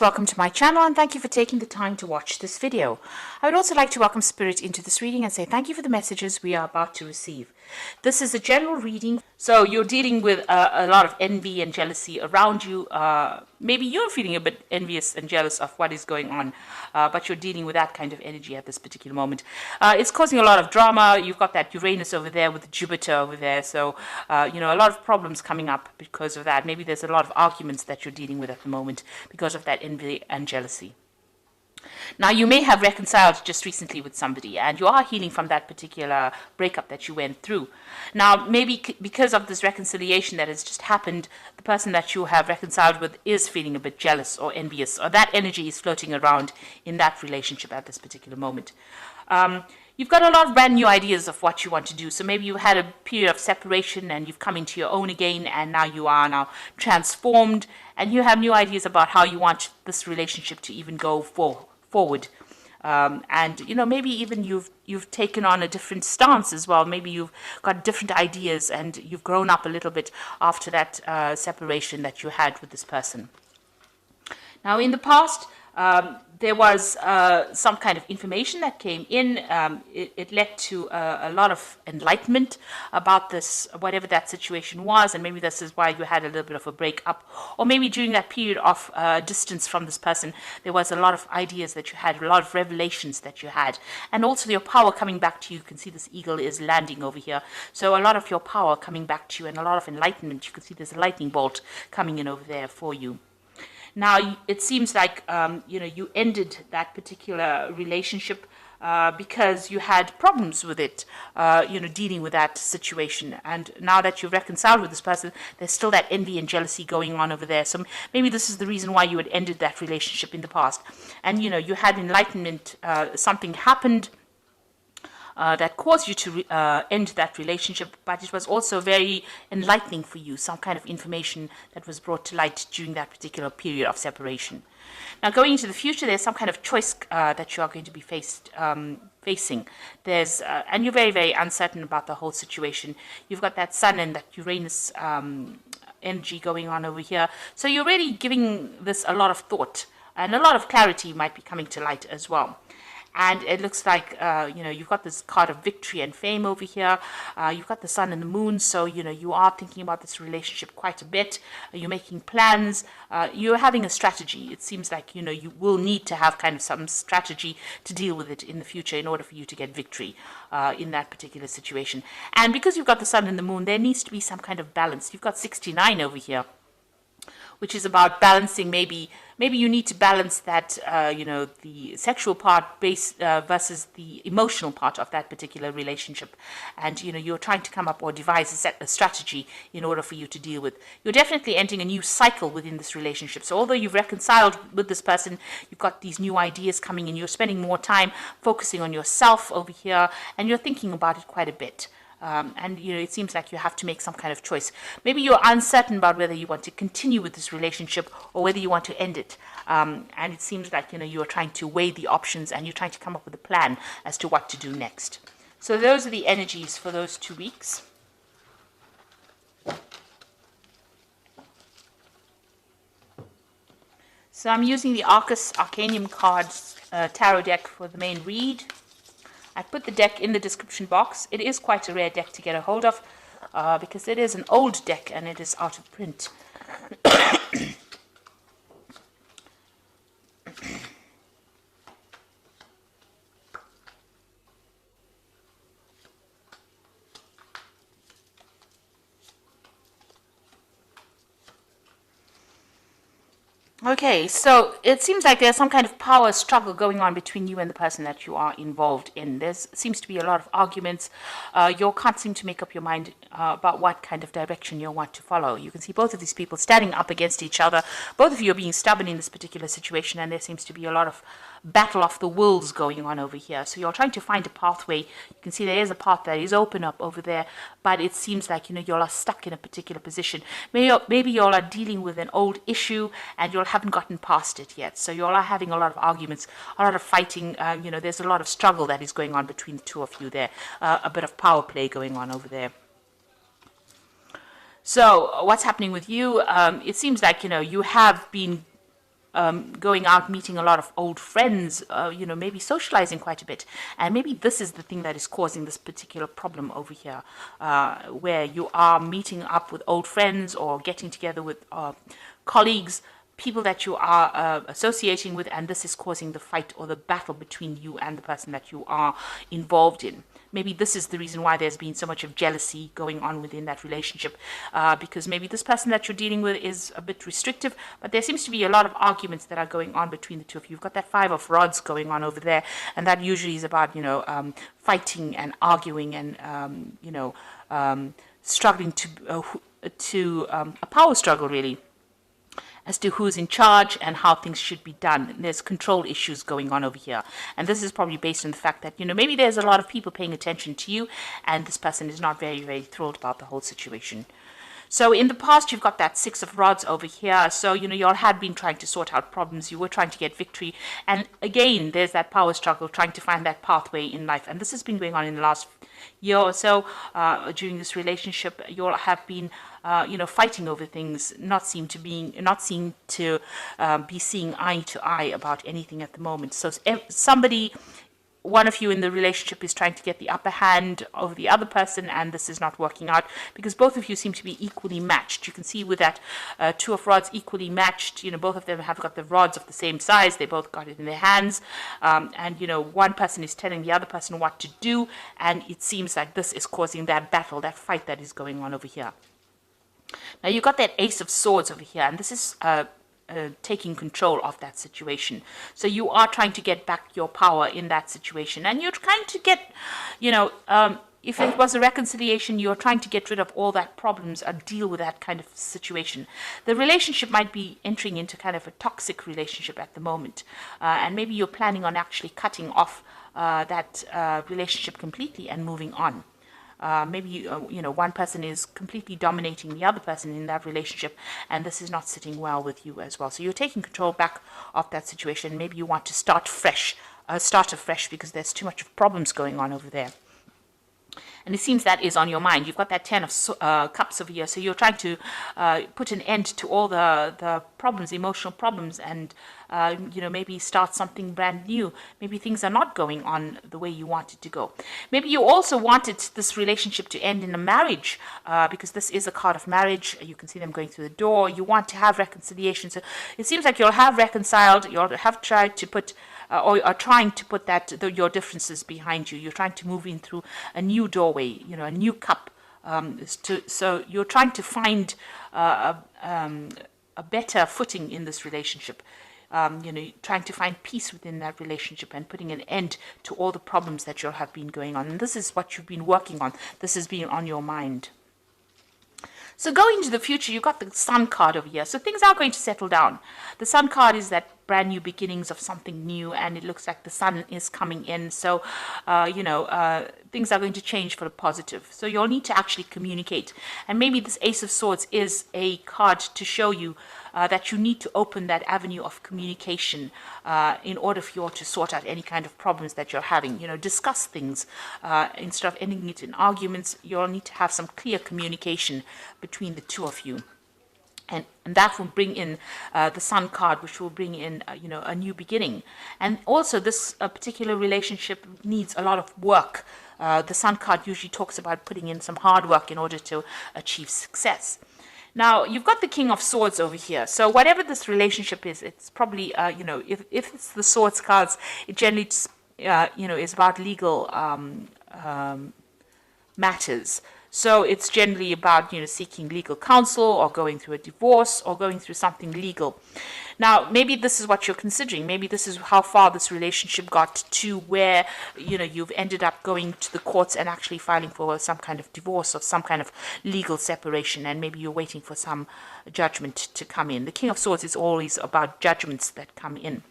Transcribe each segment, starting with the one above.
Welcome to my channel and thank you for taking the time to watch this video. I would also like to welcome Spirit into this reading and say thank you for the messages we are about to receive. This is a general reading, so you're dealing with a lot of envy and jealousy around you. Maybe you're feeling a bit envious and jealous of what is going on, but you're dealing with that kind of energy at this particular moment. It's causing a lot of drama. You've got that Uranus over there with Jupiter over there, so a lot of problems coming up because of that. Maybe there's a lot of arguments that you're dealing with at the moment because of that envy and jealousy. Now, you may have reconciled just recently with somebody and you are healing from that particular breakup that you went through. Now, maybe because of this reconciliation that has just happened, the person that you have reconciled with is feeling a bit jealous or envious, or that energy is floating around in that relationship at this particular moment. You've got a lot of brand new ideas of what you want to do. So maybe you had a period of separation and you've come into your own again, and now you are now transformed and you have new ideas about how you want this relationship to even go forward. Maybe even you've taken on a different stance as well. Maybe you've got different ideas and you've grown up a little bit after that separation that you had with this person. Now, in the past, there was some kind of information that came in. It led to a lot of enlightenment about this, whatever that situation was, and maybe this is why you had a little bit of a breakup. Or maybe during that period of distance from this person, there was a lot of ideas that you had, a lot of revelations that you had, and also your power coming back to you. You can see this eagle is landing over here. So a lot of your power coming back to you and a lot of enlightenment. You can see there's a lightning bolt coming in over there for you. Now, it seems like, you ended that particular relationship because you had problems with it, dealing with that situation. And now that you've reconciled with this person, there's still that envy and jealousy going on over there. So maybe this is the reason why you had ended that relationship in the past. And, you had enlightenment, something happened that caused you to end that relationship, but it was also very enlightening for you, some kind of information that was brought to light during that particular period of separation. Now, going into the future, there's some kind of choice that you are going to be facing. And you're very, very uncertain about the whole situation. You've got that Sun and that Uranus energy going on over here. So you're really giving this a lot of thought, and a lot of clarity might be coming to light as well. And it looks like, you've got this card of victory and fame over here. You've got the sun and the moon. So, you are thinking about this relationship quite a bit. You're making plans. You're having a strategy. It seems like, you will need to have kind of some strategy to deal with it in the future in order for you to get victory in that particular situation. And because you've got the sun and the moon, there needs to be some kind of balance. You've got 69 over here, which is about balancing. Maybe you need to balance that, the sexual part versus the emotional part of that particular relationship. And, you're trying to come up or devise a strategy in order for you to deal with. You're definitely entering a new cycle within this relationship. So although you've reconciled with this person, you've got these new ideas coming in. You're spending more time focusing on yourself over here, and you're thinking about it quite a bit. It seems like you have to make some kind of choice. Maybe you're uncertain about whether you want to continue with this relationship or whether you want to end it. And it seems like, you're trying to weigh the options and you're trying to come up with a plan as to what to do next. So those are the energies for those 2 weeks. So I'm using the Arcanium cards tarot deck for the main read. I put the deck in the description box. It is quite a rare deck to get a hold of because it is an old deck and it is out of print. Okay, so it seems like there's some kind of power struggle going on between you and the person that you are involved in. There seems to be a lot of arguments. You can't seem to make up your mind about what kind of direction you want to follow. You can see both of these people standing up against each other. Both of you are being stubborn in this particular situation, and there seems to be a lot of battle of the wills going on over here. So you're trying to find a pathway. You can see there is a path that is open up over there, but it seems like, you all are stuck in a particular position. Maybe you all are dealing with an old issue and you all haven't gotten past it yet. So you all are having a lot of arguments, a lot of fighting. There's a lot of struggle that is going on between the two of you there. A bit of power play going on over there. So what's happening with you? It seems like, you have been going out, meeting a lot of old friends, maybe socializing quite a bit. And maybe this is the thing that is causing this particular problem over here, where you are meeting up with old friends or getting together with colleagues, people that you are associating with, and this is causing the fight or the battle between you and the person that you are involved in. Maybe this is the reason why there's been so much of jealousy going on within that relationship, because maybe this person that you're dealing with is a bit restrictive, but there seems to be a lot of arguments that are going on between the two of you. You've got that Five of Rods going on over there, and that usually is about, fighting and arguing and, struggling to a power struggle, really, as to who's in charge and how things should be done. There's control issues going on over here. And this is probably based on the fact that, maybe there's a lot of people paying attention to you, and this person is not very, very thrilled about the whole situation. So in the past, you've got that Six of Rods over here. So, you all had been trying to sort out problems. You were trying to get victory. And again, there's that power struggle, trying to find that pathway in life. And this has been going on in the last year or so. During this relationship, you all have been fighting over things, not seem to be seeing eye to eye about anything at the moment. So one of you in the relationship is trying to get the upper hand over the other person, and this is not working out because both of you seem to be equally matched. You can see with that Two of Rods equally matched. Both of them have got the rods of the same size. They both got it in their hands, and one person is telling the other person what to do, and it seems like this is causing that battle, that fight that is going on over here. Now you've got that Ace of Swords over here, and this is taking control of that situation. So you are trying to get back your power in that situation, and you're trying to get, if it was a reconciliation, you're trying to get rid of all that problems or deal with that kind of situation. The relationship might be entering into kind of a toxic relationship at the moment, and maybe you're planning on actually cutting off that relationship completely and moving on. Maybe one person is completely dominating the other person in that relationship, and this is not sitting well with you as well. So you're taking control back of that situation. Maybe you want to start afresh because there's too much of problems going on over there. And it seems that is on your mind. You've got that Ten of Cups over here. So you're trying to put an end to all the problems, emotional problems, and maybe start something brand new. Maybe things are not going on the way you want it to go. Maybe you also wanted this relationship to end in a marriage, because this is a card of marriage. You can see them going through the door. You want to have reconciliation. So it seems like you'll have reconciled. You'll have tried to put or are trying to put your differences behind you. You're trying to move in through a new doorway, a new cup. So you're trying to find a better footing in this relationship. Trying to find peace within that relationship and putting an end to all the problems that you'll have been going on. And this is what you've been working on. This has been on your mind. So going into the future, you've got the Sun card over here. So things are going to settle down. The Sun card is that brand new beginnings of something new, and it looks like the sun is coming in. So, things are going to change for the positive. So you'll need to actually communicate. And maybe this Ace of Swords is a card to show you that you need to open that avenue of communication in order for you to sort out any kind of problems that you're having. Discuss things instead of ending it in arguments. You'll need to have some clear communication between the two of you. And that will bring in the Sun card, which will bring in, a new beginning. And also, this particular relationship needs a lot of work. The Sun card usually talks about putting in some hard work in order to achieve success. Now, you've got the King of Swords over here. So whatever this relationship is, it's probably, if it's the Swords cards, it generally, is about legal matters. So it's generally about, seeking legal counsel or going through a divorce or going through something legal. Now, maybe this is what you're considering. Maybe this is how far this relationship got to where, you've ended up going to the courts and actually filing for some kind of divorce or some kind of legal separation. And maybe you're waiting for some judgment to come in. The King of Swords is always about judgments that come in.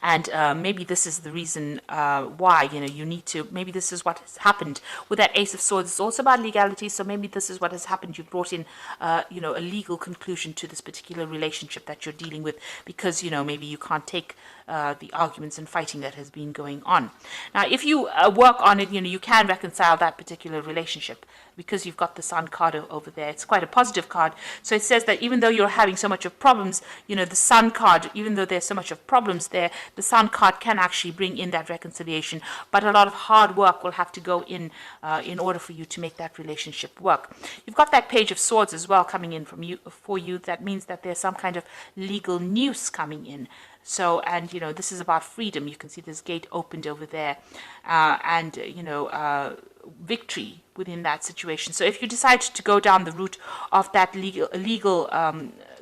And maybe this is the reason why, you need to, maybe this is what has happened with that Ace of Swords. It's also about legality. So maybe this is what has happened. You've brought in, a legal conclusion to this particular relationship that you're dealing with because, maybe you can't take the arguments and fighting that has been going on. Now, if you work on it, you can reconcile that particular relationship. because you've got the Sun card over there. It's quite a positive card. So it says that even though you're having so much of problems, the Sun card, even though there's so much of problems there, the Sun card can actually bring in that reconciliation. But a lot of hard work will have to go in order for you to make that relationship work. You've got that Page of Swords as well coming in for you. That means that there's some kind of legal news coming in. So, and this is about freedom. You can see this gate opened over there, and victory within that situation. So if you decide to go down the route of that legal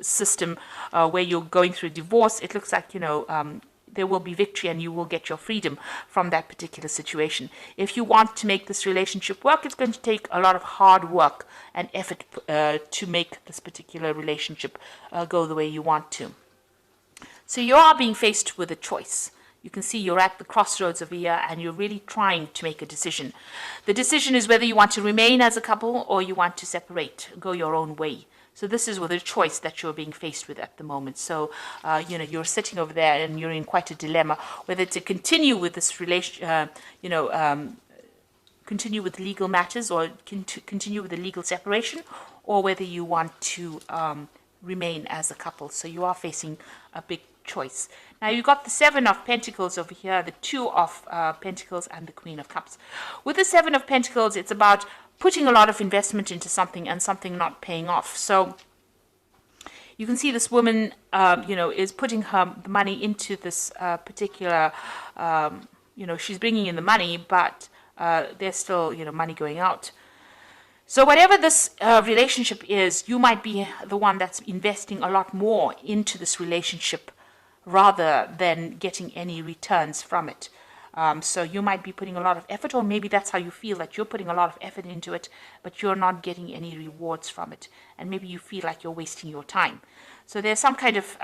system where you're going through divorce, it looks like there will be victory and you will get your freedom from that particular situation. If you want to make this relationship work, it's going to take a lot of hard work and effort to make this particular relationship go the way you want to. So you are being faced with a choice. You can see you're at the crossroads of a year and you're really trying to make a decision. The decision is whether you want to remain as a couple or you want to separate, go your own way. So this is with a choice that you're being faced with at the moment. So, you're sitting over there and you're in quite a dilemma, whether to continue with this continue with legal matters or continue with the legal separation, or whether you want to remain as a couple. So you are facing a big choice. Now you've got the Seven of Pentacles over here, the Two of Pentacles, and the Queen of Cups. With the Seven of Pentacles, it's about putting a lot of investment into something and something not paying off. So you can see this woman, is putting her money into this particular, she's bringing in the money, but there's still, money going out. So whatever this relationship is, you might be the one that's investing a lot more into this relationship rather than getting any returns from it. So you might be putting a lot of effort, or maybe that's how you feel, that you're putting a lot of effort into it, but you're not getting any rewards from it. And maybe you feel like you're wasting your time. So there's some kind of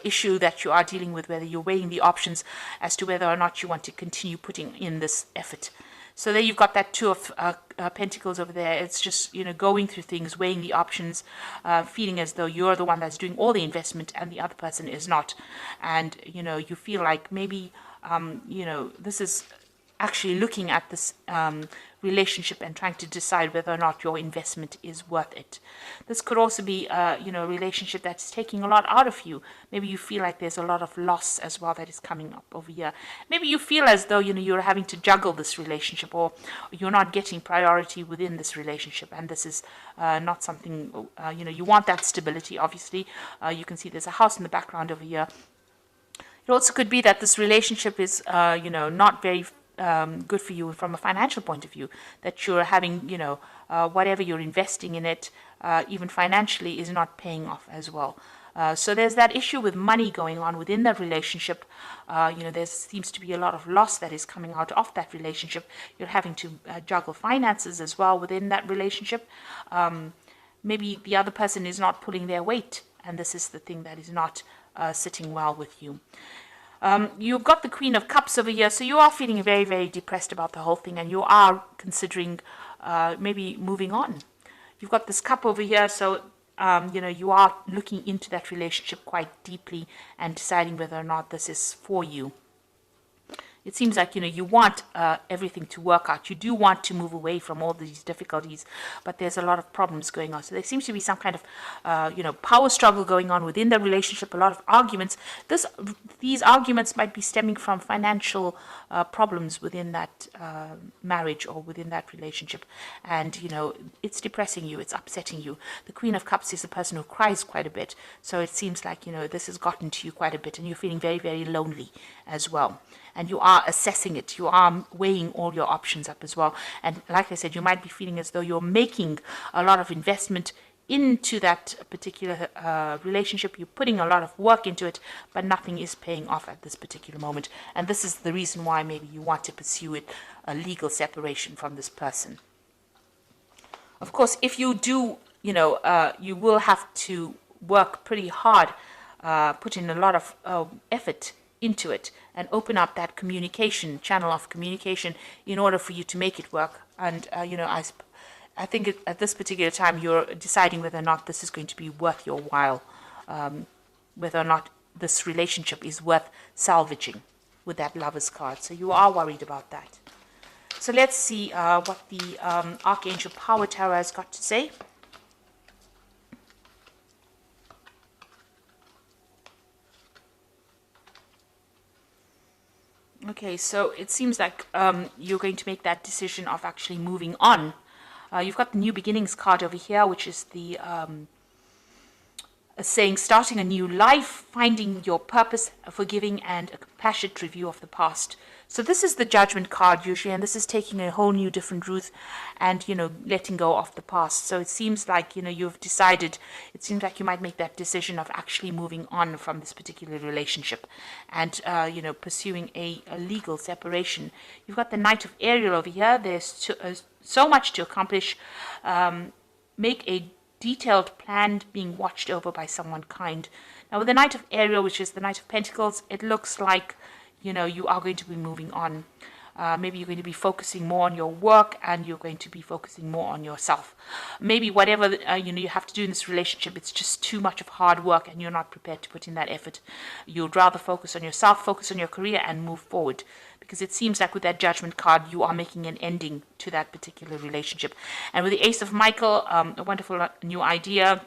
issue that you are dealing with, whether you're weighing the options as to whether or not you want to continue putting in this effort. So there you've got that Two of Pentacles over there. It's just, going through things, weighing the options, feeling as though you're the one that's doing all the investment and the other person is not. And, you feel like maybe, this is actually looking at this relationship and trying to decide whether or not your investment is worth it. This could also be, a relationship that's taking a lot out of you. Maybe you feel like there's a lot of loss as well that is coming up over here. Maybe you feel as though, you're having to juggle this relationship, or you're not getting priority within this relationship. And this is not something, you want that stability, obviously. You can see there's a house in the background over here. It also could be that this relationship is, not very good for you from a financial point of view, that you're having, whatever you're investing in it, even financially, is not paying off as well. So there's that issue with money going on within that relationship. There seems to be a lot of loss that is coming out of that relationship. You're having to juggle finances as well within that relationship. Maybe the other person is not pulling their weight, and this is the thing that is not sitting well with you. You've got the Queen of Cups over here, so you are feeling very, very depressed about the whole thing, and you are considering maybe moving on. You've got this Cup over here, so you are looking into that relationship quite deeply and deciding whether or not this is for you. It seems like, you want everything to work out. You do want to move away from all these difficulties, but there's a lot of problems going on. So there seems to be some kind of, power struggle going on within the relationship, a lot of arguments. These arguments might be stemming from financial problems within that marriage or within that relationship. And, it's depressing you, it's upsetting you. The Queen of Cups is a person who cries quite a bit. So it seems like, this has gotten to you quite a bit, and you're feeling very, very lonely as well. And you are assessing it. You are weighing all your options up as well. And like I said, you might be feeling as though you're making a lot of investment into that particular relationship. You're putting a lot of work into it, but nothing is paying off at this particular moment. And this is the reason why maybe you want to pursue it, a legal separation from this person. Of course, if you do, you will have to work pretty hard, put in a lot of effort into it, and open up that channel of communication in order for you to make it work. And I think at this particular time you're deciding whether or not this is going to be worth your while, whether or not this relationship is worth salvaging with that Lover's card. So you are worried about that. So let's see what the Archangel Power Tarot has got to say. Okay, so it seems like you're going to make that decision of actually moving on. You've got the New Beginnings card over here, which is the saying starting a new life, finding your purpose, forgiving, and a compassionate review of the past. So this is the Judgment card usually, and this is taking a whole new different route and, letting go of the past. So it seems like, you've decided, it seems like you might make that decision of actually moving on from this particular relationship and, pursuing a legal separation. You've got the Knight of Ariel over here. There's so much to accomplish. Make a detailed plan being watched over by someone kind. Now with the Knight of Ariel, which is the Knight of Pentacles, it looks like you are going to be moving on. Maybe you're going to be focusing more on your work, and you're going to be focusing more on yourself. Maybe whatever you have to do in this relationship, it's just too much of hard work and you're not prepared to put in that effort. You'd rather focus on yourself, focus on your career, and move forward, because it seems like with that Judgment card you are making an ending to that particular relationship. And with the Ace of Michael, a wonderful new idea.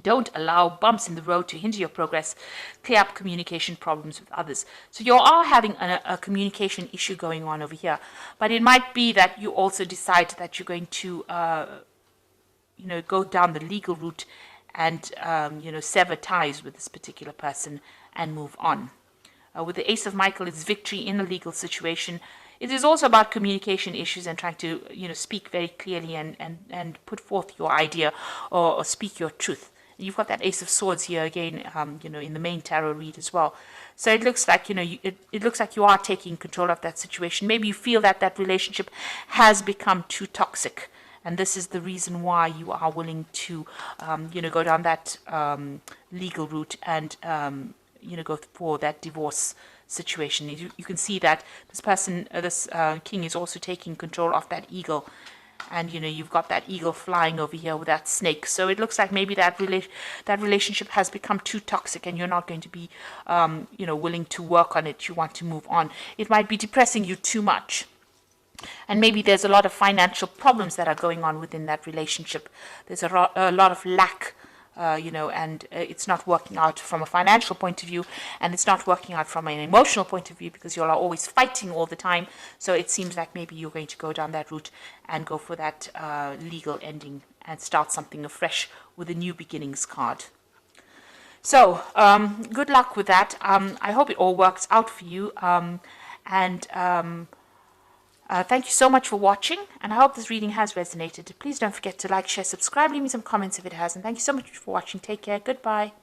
Don't allow bumps in the road to hinder your progress. Clear up communication problems with others. So you are having a communication issue going on over here. But it might be that you also decide that you're going to, go down the legal route and, sever ties with this particular person and move on. With the Ace of Michael, it's victory in a legal situation. It is also about communication issues and trying to, speak very clearly and put forth your idea or speak your truth. You've got that Ace of Swords here again, in the main tarot read as well. So it looks like, it looks like you are taking control of that situation. Maybe you feel that that relationship has become too toxic, and this is the reason why you are willing to, go down that legal route and, go for that divorce situation. You can see that this person, this king, is also taking control of that eagle. And you've got that eagle flying over here with that snake. So it looks like maybe that relationship has become too toxic, and you're not going to be willing to work on it. You want to move on. It might be depressing you too much. And maybe there's a lot of financial problems that are going on within that relationship. There's a lot of lack, and it's not working out from a financial point of view, and it's not working out from an emotional point of view, because you are always fighting all the time. So it seems like maybe you're going to go down that route and go for that legal ending and start something afresh with a New Beginnings card. So good luck with that. I hope it all works out for you. Thank you so much for watching, and I hope this reading has resonated. Please don't forget to like, share, subscribe, leave me some comments if it has, and thank you so much for watching. Take care. Goodbye.